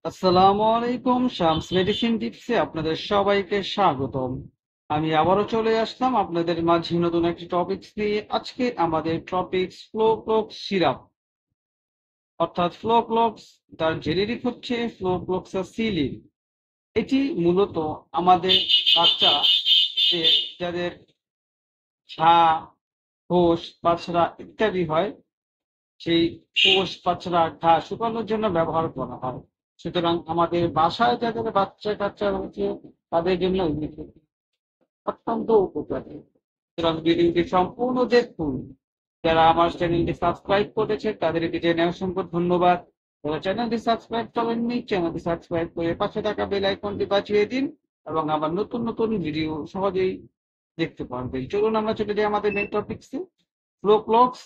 আসসালামু আলাইকুম। শামস মেডিসিন টিপসে আপনাদের সবাইকে স্বাগতম। আমি আবারও চলে আসলাম আপনাদের মাঝে নতুন একটি টপিকস নিয়ে। আজকে আমাদের টপিকস ফ্লোক্লোক্স সিরাপ, অর্থাৎ ফ্লোক্লোক্স। তার জেনেরিক হচ্ছে ফ্লোক্লোক্সাসিলিন। এটি মূলত আমাদের বাচ্চা যাদের ঝা, হোস, পাছড়া ইত্যাদি হয়, সেই কোষ পাছড়া ঘা শুকানোর জন্য ব্যবহার করা হয়। সুতরাং আমাদের বাসায় যাদের বাচ্চা কাচ্চা রয়েছে তাদের জন্য এটি অত্যন্ত উপকারী। সুতরাং ভিডিওটি সম্পূর্ণ দেখুন। যারা আমার চ্যানেলটি সাবস্ক্রাইব করেছে তাদেরকে জেনে অসংখ্য ধন্যবাদ। যারা চ্যানেলটি সাবস্ক্রাইব করেননি, চ্যানেলটি সাবস্ক্রাইব করে পাশে থাকা বেল আইকনটি বাজিয়ে দিন এবং আমার নতুন নতুন ভিডিও সহজেই দেখতে পারবেন। চলুন আমরা চলে যাই আমাদের মেন টপিকসে। ফ্লোক্লোক্স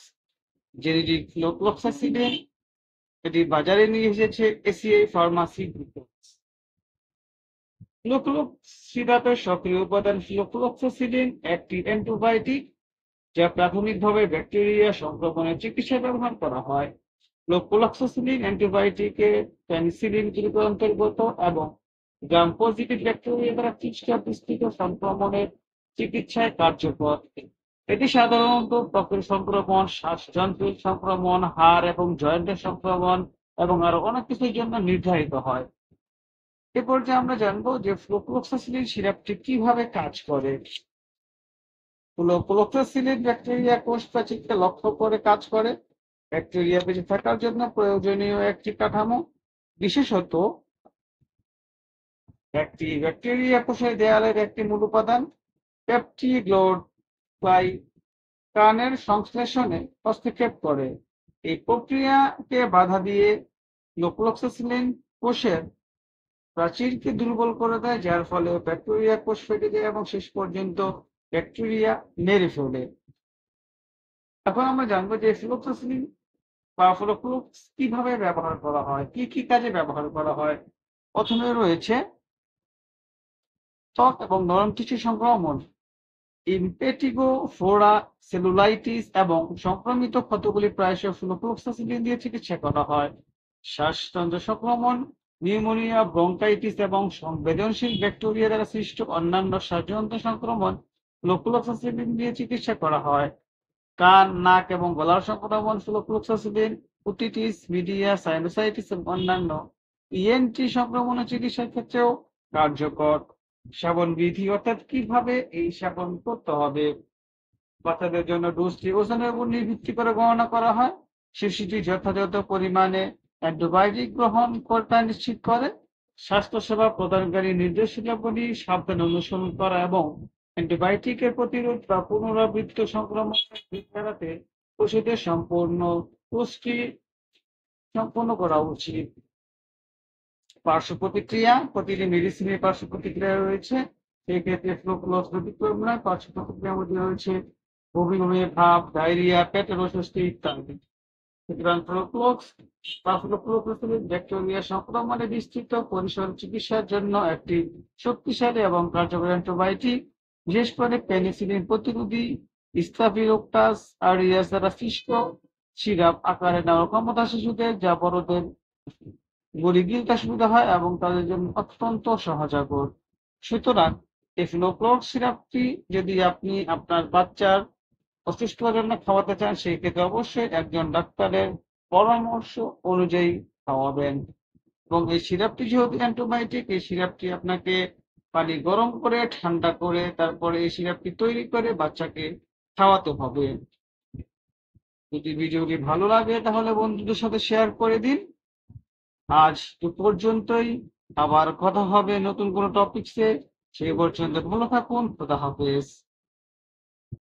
জেনেরিক ফ্লোক্লোক্সাসিলিন, এটি বাজারে নিয়ে এসেছে এসিআই ফার্মাসিউটিক্যালস। ফ্লোক্লোক্স সিরাপের সক্রিয় উপাদান ফ্লোক্লোক্সাসিলিন একটি অ্যান্টিবায়োটিক যা প্রাথমিকভাবে ব্যাকটেরিয়া সংক্রমণের চিকিৎসায় ব্যবহার করা হয়। ফ্লোক্লোক্সাসিলিন অ্যান্টিবায়োটিকে পেনিসিলিন গ্রুপের অন্তর্গত এবং গ্রাম পজিটিভ ব্যাকটেরিয়া দ্বারা সৃষ্ট বিস্তৃত সংক্রমণের চিকিৎসায় কার্যকর। এটি সাধারণত ত্বকের সংক্রমণ, শ্বাসযন্ত্রের সংক্রমণ, হাড় এবং জয়েন্টের সংক্রমণ এবং আরো অনেক কিছুর জন্য নির্ধারিত হয়। এ পর্যায়ে আমরা জানবো যে ফ্লোক্লোক্সাসিলিন সিরাপটি কিভাবে কাজ করে। ফ্লোক্লোক্সাসিলিন ব্যাকটেরিয়া কোষ প্রাচীরকে লক্ষ্য করে কাজ করে। ব্যাকটেরিয়া বেঁচে থাকার জন্য প্রয়োজনীয় একটি কাঠামো, বিশেষত একটি ব্যাকটেরিয়া কোষের দেয়ালের একটি মূল উপাদান পেপটিগ্লোগ্লাইকানের সংশ্লেষণে হস্তক্ষেপ করে। এই প্রক্রিয়াকে বাধা দিয়ে ফ্লোক্লোক্সাসিলিন কোষের প্রাচীরকে দুর্বল করে দেয়, যার ফলে ব্যাকটেরিয়া কোষ ফেটে যায় এবং শেষ পর্যন্ত ব্যাকটেরিয়া মেরে ফেলে। এখন আমরা জানবো যে ফ্লোক্সাসিলিন বা ফ্লোক্লোক্স কিভাবে ব্যবহার করা হয়, কি কি কাজে ব্যবহার করা হয়। প্রথমে রয়েছে ত্বক এবং নরম টিস্যু সংক্রমণ, ইমপেটিগো ফোরা, সেলুলাইটিস এবং সংক্রমিত ক্ষতগুলি প্রায়শই ফ্লোক্লোক্সাসিলিন দিয়ে চিকিৎসা করা হয়। শ্বাসতন্ত্র সংক্রমণ, নিউমোনিয়া, ব্রঙ্কাইটিস এবং সংবেদনশীল ব্যাকটেরিয়া দ্বারা সৃষ্ট অন্যান্য শ্বাসযন্ত্র সংক্রমণ ফ্লোক্লোক্সাসিলিন দিয়ে চিকিৎসা করা হয়। কান, নাক এবং গলার সংক্রমণ ফ্লোক্লোক্সাসিলিন, ওটিটিস মিডিয়া, সাইনোসাইটিস এবং অন্যান্য ইএনটি সংক্রমণের চিকিৎসার ক্ষেত্রেও কার্যকর। সেবন বিধি, অর্থাৎ কিভাবে এই সেবন করতে হবে। বাচ্চাদের জন্য ডোজটি ওজনের উপর ভিত্তি করে গণনা করা হয়। শিশুটি যথাযথ পরিমাণে অ্যান্টিবায়োটিক গ্রহণ করা নিশ্চিত করে। স্বাস্থ্যসেবা প্রদানকারী নির্দেশনাবলী সাবধানে অনুসরণ করা এবং অ্যান্টিবায়োটিকের প্রতিরোধ বা পুনরাবৃত্ত সংক্রমণ এড়াতে ওষুধের সম্পূর্ণ পুষ্টি সম্পন্ন করা উচিত। পার্শ্ব প্রতিক্রিয়া, প্রতিটি মেডিসিনের পার্শ্ব প্রতিক্রিয়া রয়েছে। সেই ক্ষেত্রে ফ্লোক্লোক্স ব্যতিক্রম নয়। পার্শ্ব প্রতিক্রিয়ার মধ্যে রয়েছে বমি বমি ভাব, ডায়রিয়া, পেটের অস্বস্তি ইত্যাদি। সুতরাং ফ্লোক্লোক্স বা ফ্লোক্লোক্সাসিলিন ব্যাকটেরিয়া সংক্রমণে বিস্তৃত পরিসর চিকিৎসার জন্য একটি শক্তিশালী এবং কার্যকরী অ্যান্টিবায়োটিক। বিশেষ করে পেনিসিলিন প্রতিরোধী স্টাফিলোকোকাস অরিয়াস দ্বারা সৃষ্ট সিরাপ আকারে নেওয়ার ক্ষমতা শিশুদের, যা বড়দের গলি গিলতে সুবিধা হয় এবং তাদের জন্য অত্যন্ত সহজাগর। সুতরাং এই ফ্লোক্লোক্স সিরাপটি যদি আপনি আপনার বাচ্চার অসুস্থতার জন্য খাওয়াতে চান, সেই ক্ষেত্রে অবশ্যই একজন ডাক্তারের পরামর্শ অনুযায়ী খাওয়াবেন। এবং এই সিরাপটি যেহেতু অ্যান্টিবায়োটিক, এই সিরাপটি আপনাকে পানি গরম করে ঠান্ডা করে তারপরে এই সিরাপটি তৈরি করে বাচ্চাকে খাওয়াতে হবে। যদি ভিডিওটি ভালো লাগে তাহলে বন্ধুদের সাথে শেয়ার করে দিন। আজ এ পর্যন্তই। আবার কথা হবে নতুন কোনো টপিকসে। সেই পর্যন্ত ভালো থাকুন। খোদা হাফেজ।